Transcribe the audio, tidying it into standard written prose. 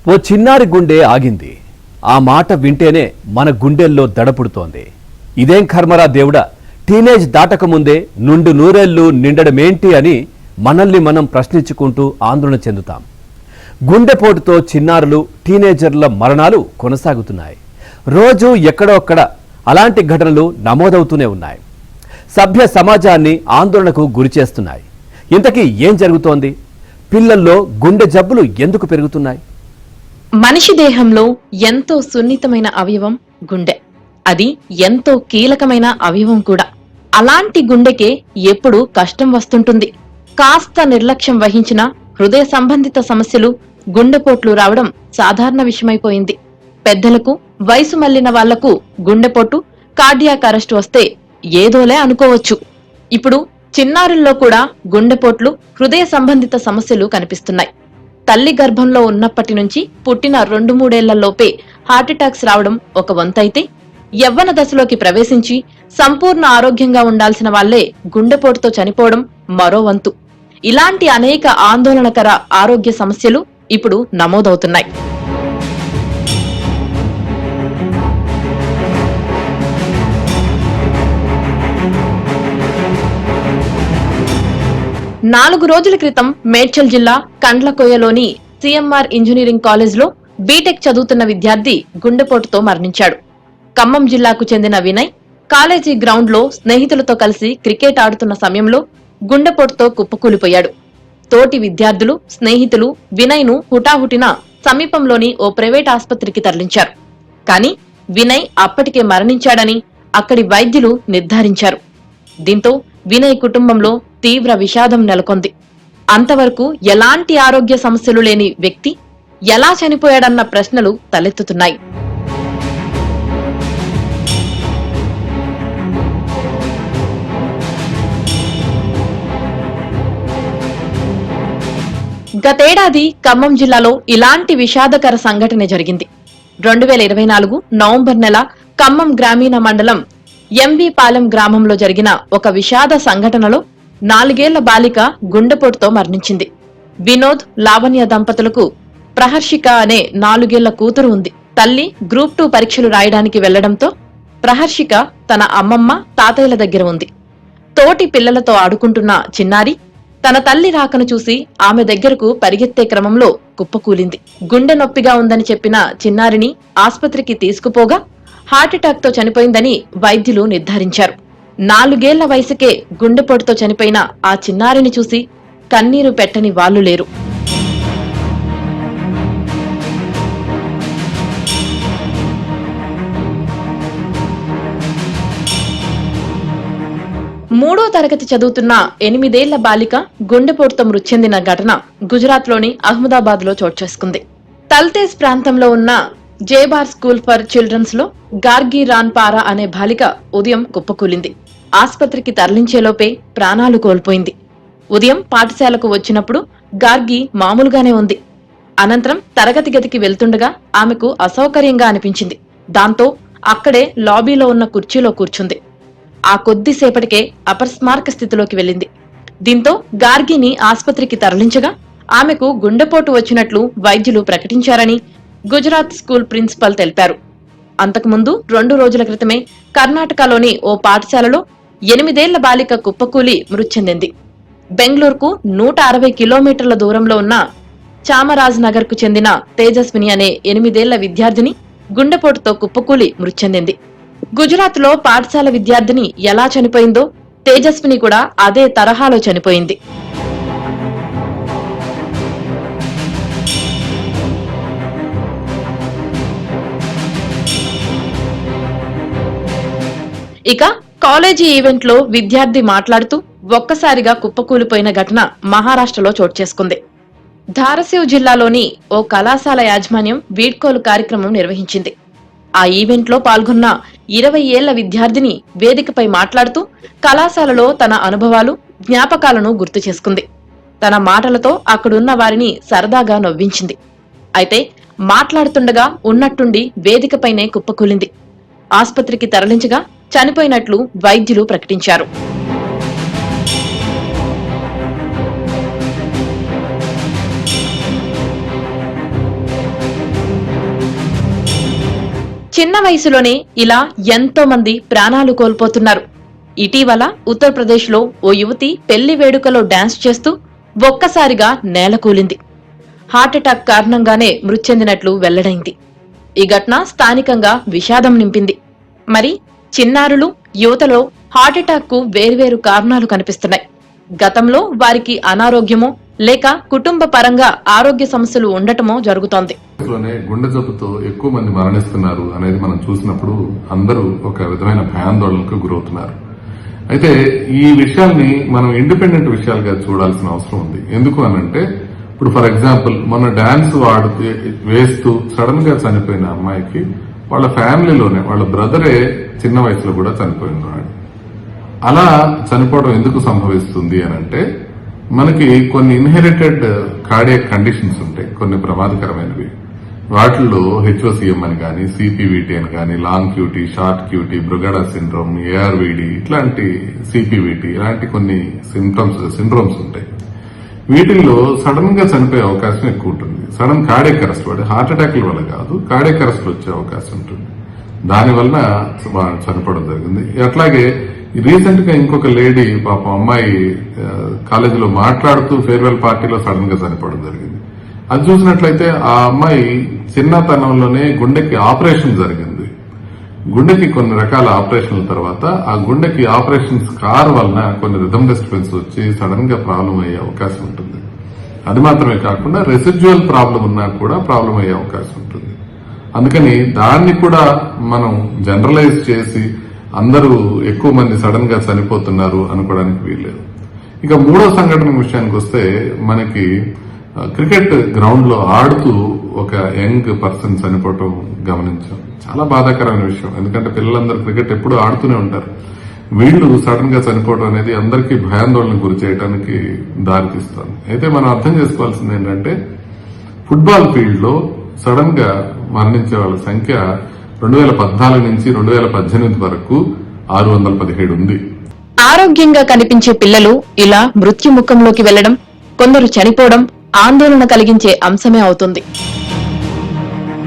ఓ చిన్నారి గుండె ఆగింది. ఆ మాట వింటేనే మన గుండెల్లో దడపుడుతోంది. ఇదేం కర్మరా దేవుడా, టీనేజ్ దాటకముందే నుండు నూరేళ్లు నిండడమేంటి అని మనల్ని మనం ప్రశ్నించుకుంటూ ఆందోళన చెందుతాం. గుండెపోటుతో చిన్నారులు, టీనేజర్ల మరణాలు కొనసాగుతున్నాయి. రోజు ఎక్కడో ఒక్కడ అలాంటి ఘటనలు నమోదవుతూనే ఉన్నాయి. సభ్య సమాజాన్ని ఆందోళనకు గురిచేస్తున్నాయి. ఇంతకీ ఏం జరుగుతోంది? పిల్లల్లో గుండె జబ్బులు ఎందుకు పెరుగుతున్నాయి? మనిషి దేహంలో ఎంతో సున్నితమైన అవయవం గుండె. అది ఎంతో కీలకమైన అవయవం కూడా. అలాంటి గుండెకే ఎప్పుడూ కష్టం వస్తుంటుంది. కాస్త నిర్లక్ష్యం వహించిన హృదయ సంబంధిత సమస్యలు, గుండెపోట్లు రావడం సాధారణ విషయమైపోయింది. పెద్దలకు, వయసు మళ్లిన వాళ్లకు గుండెపోటు, కార్డియాక్ అరెస్ట్ వస్తే ఏదోలే అనుకోవచ్చు. ఇప్పుడు చిన్నారుల్లో కూడా గుండెపోట్లు, హృదయ సంబంధిత సమస్యలు కనిపిస్తున్నాయి. తల్లి గర్భంలో ఉన్నప్పటి నుంచి పుట్టిన 2-3 ఏళ్లలోపే హార్ట్అటాక్స్ రావడం ఒక వంతైతే, యవ్వన దశలోకి ప్రవేశించి సంపూర్ణ ఆరోగ్యంగా ఉండాల్సిన వాళ్లే గుండెపోటుతో చనిపోవడం మరో వంతు. ఇలాంటి అనేక ఆందోళనకర ఆరోగ్య సమస్యలు ఇప్పుడు నమోదవుతున్నాయి. నాలుగు రోజుల క్రితం మేడ్చల్ జిల్లా కండ్లకోయలోని సిఎంఆర్ ఇంజనీరింగ్ కాలేజ్లో బీటెక్ చదువుతున్న విద్యార్థి గుండెపోటుతో మరణించాడు. ఖమ్మం జిల్లాకు చెందిన వినయ్ కాలేజీ గ్రౌండ్లో స్నేహితులతో కలిసి క్రికెట్ ఆడుతున్న సమయంలో గుండెపోటుతో కుప్పకూలిపోయాడు. తోటి విద్యార్థులు, స్నేహితులు వినయ్ను హుటాహుటిన సమీపంలోని ఓ ప్రైవేట్ ఆస్పత్రికి తరలించారు. కానీ వినయ్ అప్పటికే మరణించాడని అక్కడి వైద్యులు నిర్ధారించారు. దీంతో వినయ్ కుటుంబంలో తీవ్ర విషాదం నెలకొంది. అంతవరకు ఎలాంటి ఆరోగ్య సమస్యలు లేని వ్యక్తి ఎలా చనిపోయాడన్న ప్రశ్నలు తలెత్తుతున్నాయి. గతేడాది ఖమ్మం జిల్లాలో ఇలాంటి విషాదకర సంఘటన జరిగింది. 2024 నవంబర్ నెల ఖమ్మం గ్రామీణ మండలం ఎంవి పాలెం గ్రామంలో జరిగిన ఒక విషాద సంఘటనలో 4 ఏళ్ల బాలిక గుండెపోటుతో మరణించింది. వినోద్, లావణ్య దంపతులకు ప్రహర్షిక అనే 4 ఏళ్ల కూతురు ఉంది. తల్లి గ్రూప్ 2 పరీక్షలు రాయడానికి వెళ్లడంతో ప్రహర్షిక తన అమ్మమ్మ, తాతయ్యల దగ్గర ఉంది. తోటి పిల్లలతో ఆడుకుంటున్న చిన్నారి తన తల్లి రాకను చూసి ఆమె దగ్గరకు పరిగెత్తే క్రమంలో కుప్పకూలింది. గుండె నొప్పిగా ఉందని చెప్పిన చిన్నారిని ఆస్పత్రికి తీసుకుపోగా హార్ట్అటాక్ తో చనిపోయిందని వైద్యులు నిర్ధారించారు. 4 ఏళ్ల వయసుకే గుండెపోటుతో చనిపోయిన ఆ చిన్నారిని చూసి కన్నీరు పెట్టని వాళ్లు లేరు. మూడో తరగతి చదువుతున్న 8 ఏళ్ల బాలిక గుండెపోటుతో మృతి చెందిన ఘటన గుజరాత్లోని అహ్మదాబాద్ లో చోటు చేసుకుంది. తల్తేజ్ ప్రాంతంలో ఉన్న జేబార్ స్కూల్ ఫర్ చిల్డ్రన్స్ లో గార్గి రాన్ పారా అనే బాలిక ఉదయం కుప్పకూలింది. ఆస్పత్రికి తరలించేలోపే ప్రాణాలు కోల్పోయింది. ఉదయం పాఠశాలకు వచ్చినప్పుడు గార్గి మామూలుగానే ఉంది. అనంతరం తరగతి గదికి వెళ్తుండగా ఆమెకు అసౌకర్యంగా అనిపించింది. దాంతో అక్కడే లాబీలో ఉన్న కుర్చీలో కూర్చుంది. ఆ కొద్దిసేపటికే అపస్మారక స్థితిలోకి వెళ్లింది. దీంతో గార్గిని ఆస్పత్రికి తరలించగా ఆమెకు గుండెపోటు వచ్చినట్లు వైద్యులు ప్రకటించారని గుజరాత్ స్కూల్ ప్రిన్సిపల్ తెలిపారు. అంతకుముందు 2 రోజుల క్రితమే కర్ణాటకలోని ఓ పాఠశాలలో 8 ఏళ్ల బాలిక కుప్పకూలి మృతి చెందింది. బెంగళూరుకు 160 కిలోమీటర్ల దూరంలో ఉన్న చామరాజ్ నగర్ కు చెందిన తేజస్విని అనే 8 ఏళ్ల విద్యార్థిని గుండెపోటుతో కుప్పకూలి మృతి చెందింది. గుజరాత్ లో పాఠశాల విద్యార్థిని ఎలా చనిపోయిందో తేజస్విని కూడా అదే తరహాలో చనిపోయింది. ఇక కాలేజీ ఈవెంట్ లో విద్యార్థి మాట్లాడుతూ ఒక్కసారిగా కుప్పకూలిపోయిన ఘటన మహారాష్ట్రలో చోటు చేసుకుంది. ధారాసివ్ జిల్లాలోని ఓ కళాశాల యాజమాన్యం వీడ్కోలు కార్యక్రమం నిర్వహించింది. ఆ ఈవెంట్ లో పాల్గొన్న 20 ఏళ్ల విద్యార్థిని వేదికపై మాట్లాడుతూ కళాశాలలో తన అనుభవాలు, జ్ఞాపకాలను గుర్తు చేసుకుంది. తన మాటలతో అక్కడున్న వారిని సరదాగా నవ్వించింది. అయితే మాట్లాడుతుండగా ఉన్నట్టుండి వేదికపైనే కుప్పకూలింది. ఆస్పత్రికి తరలించగా చనిపోయినట్లు వైద్యులు ప్రకటించారు. చిన్న వయసులోనే ఇలా ఎంతో మంది ప్రాణాలు కోల్పోతున్నారు. ఇటీవల ఉత్తరప్రదేశ్ లో ఓ యువతి పెళ్లి వేడుకలో డాన్స్ చేస్తూ ఒక్కసారిగా నేలకూలింది. హార్ట్అటాక్ కారణంగానే మృతి చెందినట్లు వెల్లడైంది. ఈ ఘటన స్థానికంగా విషాదం నింపింది. మరి చిన్నారులు, యువతలో హార్ట్అటాక్ కు వేర్వేరు కారణాలు కనిపిస్తున్నాయి. గతంలో వారికి అనారోగ్యమో లేక కుటుంబ పరంగా ఆరోగ్య సమస్యలు ఉండటమో జరుగుతోంది. గుండె జబ్బుతో ఎక్కువ మంది మరణిస్తున్నారు అనేది మనం చూసినప్పుడు అందరూ ఒక విధమైన భయాందోళనకు గురవుతున్నారు. అయితే ఈ విషయాల్ని మనం ఇండిపెండెంట్ విషయాలుగా చూడాల్సిన అవసరం ఉంది. ఎందుకు అనంటే, ఇప్పుడు ఫర్ ఎగ్జాంపుల్ మొన్న డాన్స్ వేస్తూ సడన్ గా చనిపోయిన అమ్మాయికి వాళ్ళ ఫ్యామిలీలోనే వాళ్ళ బ్రదరే చిన్న వయసులో కూడా చనిపోయినాడు. అలా చనిపోవడం ఎందుకు సంభవిస్తుంది అనంటే, మనకి కొన్ని ఇన్హెరిటెడ్ కార్డియాక్ కండిషన్స్ ఉంటాయి, కొన్ని ప్రమాదకరమైనవి. వాటిల్లో హెచ్ఓసిఎం అని కానీ, సిపివిటి అని కానీ, long QT, short QT, Brugada syndrome, ARVD, ఇట్లాంటి సిపివిటి, ఇలాంటి కొన్ని సిండ్రోమ్స్ ఉంటాయి. వీటిల్లో సడన్ గా చనిపోయే అవకాశం ఎక్కువ ఉంటుంది. సడన్ కార్డియాక్ అరెస్ట్, వాటి హార్ట్ అటాక్ల వల్ల కాదు, కార్డియాక్ అరెస్ట్ వచ్చే అవకాశం ఉంటుంది. దానివల్ల చనిపోవడం జరిగింది. అట్లాగే రీసెంట్ గా ఇంకొక లేడీ, పాపం అమ్మాయి కాలేజీలో మాట్లాడుతూ ఫేర్వెల్ పార్టీలో సడన్ గా చనిపోవడం జరిగింది. అది చూసినట్లయితే ఆ అమ్మాయి చిన్నతనంలోనే గుండెకి ఆపరేషన్ జరిగింది. గుండెకి కొన్ని రకాల ఆపరేషన్ల తర్వాత ఆ గుండెకి ఆపరేషన్ స్కార్ వలన కొన్ని రిథమ్ డిస్టర్బెన్స్ వచ్చి సడన్ గా ప్రాబ్లం అయ్యే అవకాశం ఉంటుంది. అది మాత్రమే కాకుండా రెసిడ్యువల్ ప్రాబ్లం ఉన్నా కూడా ప్రాబ్లం అయ్యే అవకాశం ఉంటుంది. అందుకని దాన్ని కూడా మనం జనరలైజ్ చేసి అందరూ ఎక్కువ మంది సడన్ గా చనిపోతున్నారు అనుకోవడానికి వీల్లేదు. ఇక మూడో సంఘటన విషయానికి వస్తే, మనకి క్రికెట్ గ్రౌండ్ లో ఆడుతూ ఒక యంగ్ పర్సన్ చనిపోవటం గమనించాం. చాలా బాధాకరమైన విషయం. ఎందుకంటే పిల్లలందరూ క్రికెట్ ఎప్పుడూ ఆడుతూనే ఉంటారు. వీళ్లు సడన్ గా చనిపోవడం అనేది అందరికీ భయాందోళన గురి చేయడానికి దారితీస్తుంది. అయితే మనం అర్థం చేసుకోవాల్సింది ఏంటంటే, ఫుట్బాల్ ఫీల్డ్ లో సడన్ గా మరణించే వాళ్ళ సంఖ్య 2014 నుంచి 2018 వరకు 617 ఉంది. ఆరోగ్యంగా కనిపించే పిల్లలు ఇలా మృత్యుముఖంలోకి వెళ్లడం, కొందరు చనిపోవడం ఆందోళన కలిగించే అంశమే అవుతుంది.